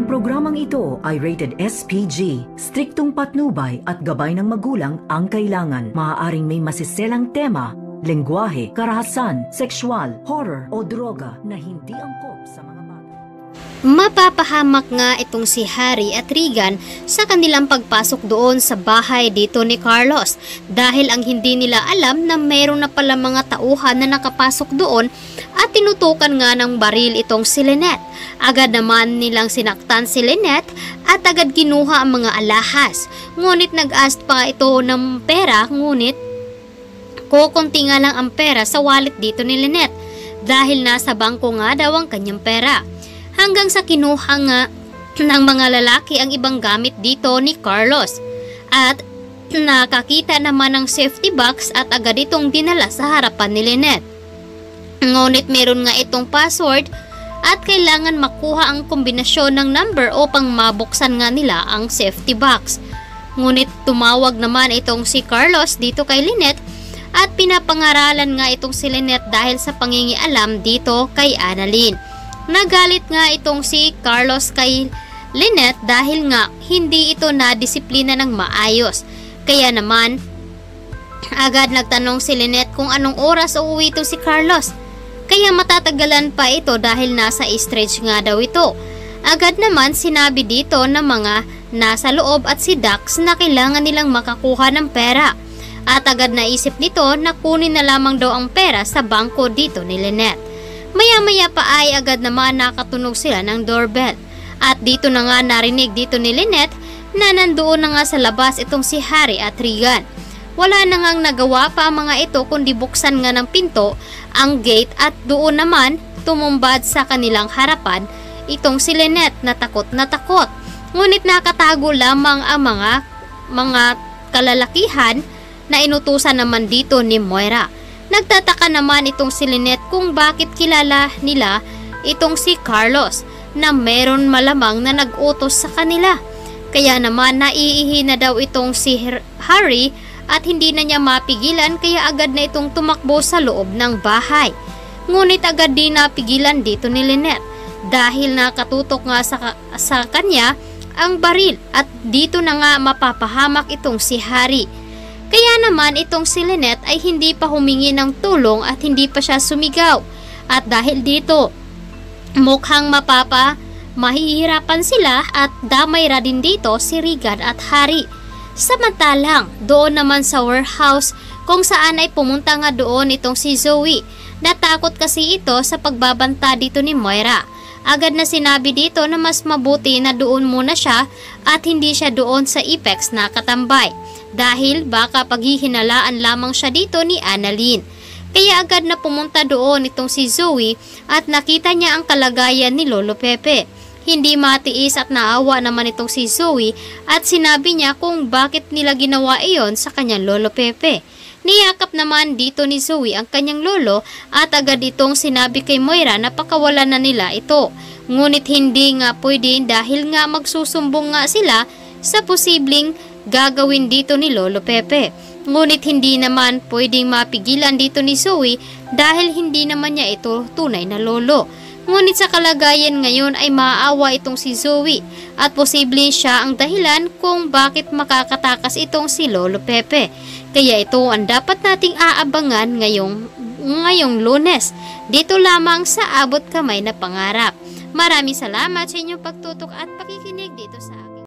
Ang programang ito ay rated SPG. Striktong patnubay at gabay ng magulang ang kailangan. Maaaring may masiselang tema, lengguwahe, karahasan, sexual, horror o droga na hindi angkop sa mga bata. Mapapahamak nga itong si Harry at Regan sa kanilang pagpasok doon sa bahay dito ni Carlos dahil ang hindi nila alam na mayroon na pala mga tauhan na nakapasok doon at tinutukan nga ng baril itong si Lynette. Agad naman nilang sinaktan si Lynette at agad kinuha ang mga alahas. Ngunit nag-ask pa ito ng pera, ngunit kukunti nga lang ang pera sa wallet dito ni Lynette dahil nasa bangko nga daw ang kanyang pera. Hanggang sa kinuha nga ng mga lalaki ang ibang gamit dito ni Carlos at nakakita naman ng safety box at agad itong dinala sa harapan ni Lynette. Ngunit meron nga itong password at kailangan makuha ang kombinasyon ng number upang mabuksan nga nila ang safety box. Ngunit tumawag naman itong si Carlos dito kay Lynette at pinapangaralan nga itong si Lynette dahil sa pangingialam dito kay Annalyn. Nagalit nga itong si Carlos kay Lynette dahil nga hindi ito nadisiplina ng maayos. Kaya naman agad nagtanong si Lynette kung anong oras uuwi ito si Carlos. Kaya matatagalan pa ito dahil nasa stretch nga daw ito. Agad naman sinabi dito ng mga nasa loob at si Dax na kailangan nilang makakuha ng pera. At agad naisip nito na kunin na lamang daw ang pera sa bangko dito ni Lynette. Maya-maya pa ay agad naman nakatunog sila ng doorbell. At dito na nga narinig dito ni Lynette na nandoon na nga sa labas itong si Harry at Regan. Wala na ngang nagawa pa ang mga ito kundi buksan nga ng pinto ang gate at doon naman tumumbad sa kanilang harapan itong si Lynette na takot na takot. Ngunit nakatago lamang ang mga kalalakihan na inutusan naman dito ni Moira. Nagtataka naman itong si Lynette kung bakit kilala nila itong si Carlos na meron malamang na nag-utos sa kanila. Kaya naman naiihi na daw itong si Harry at hindi na niya mapigilan kaya agad na itong tumakbo sa loob ng bahay. Ngunit agad din napigilan dito ni Lynette dahil nakatutok nga sa kanya ang baril at dito na nga mapapahamak itong si Harry. Kaya naman itong si Lynette ay hindi pa humingi ng tulong at hindi pa siya sumigaw. At dahil dito, mukhang mahihirapan sila at damay ra din dito si Regan at Harry. Samantalang, doon naman sa warehouse kung saan ay pumunta nga doon itong si Zoe. Natakot kasi ito sa pagbabanta dito ni Moira. Agad na sinabi dito na mas mabuti na doon muna siya at hindi siya doon sa Apex na katambay. Dahil baka paghihinalaan lamang siya dito ni Annalyn. Kaya agad na pumunta doon itong si Zoe at nakita niya ang kalagayan ni Lolo Pepe. Hindi matiis at naawa naman itong si Zoe at sinabi niya kung bakit nila ginawa iyon sa kanyang Lolo Pepe. Niyakap naman dito ni Zoe ang kanyang lolo at agad itong sinabi kay Moira na pakawalan na nila ito. Ngunit hindi nga pwede dahil nga magsusumbong nga sila sa posibleng gagawin dito ni Lolo Pepe. Ngunit hindi naman pwedeng mapigilan dito ni Zoe dahil hindi naman niya ito tunay na lolo. Ngunit sa kalagayan ngayon ay maaawa itong si Zoe at posibleng siya ang dahilan kung bakit makakatakas itong si Lolo Pepe. Kaya ito ang dapat nating aabangan ngayong Lunes. Dito lamang sa Abot Kamay na Pangarap. Maraming salamat sa inyong pagtutok at pakikinig dito sa